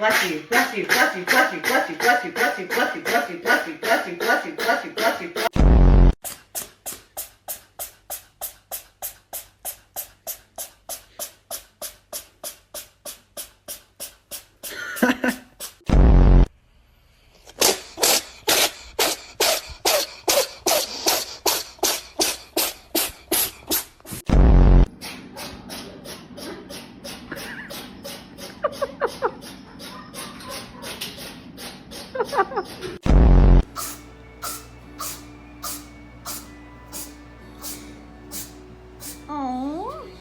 flushy, flushy, flushy, flushy, flushy, flushy, flushy, flushy, flushy, flushy, flushy, flushy, flushy, flushy, flushy. Ha ha ha.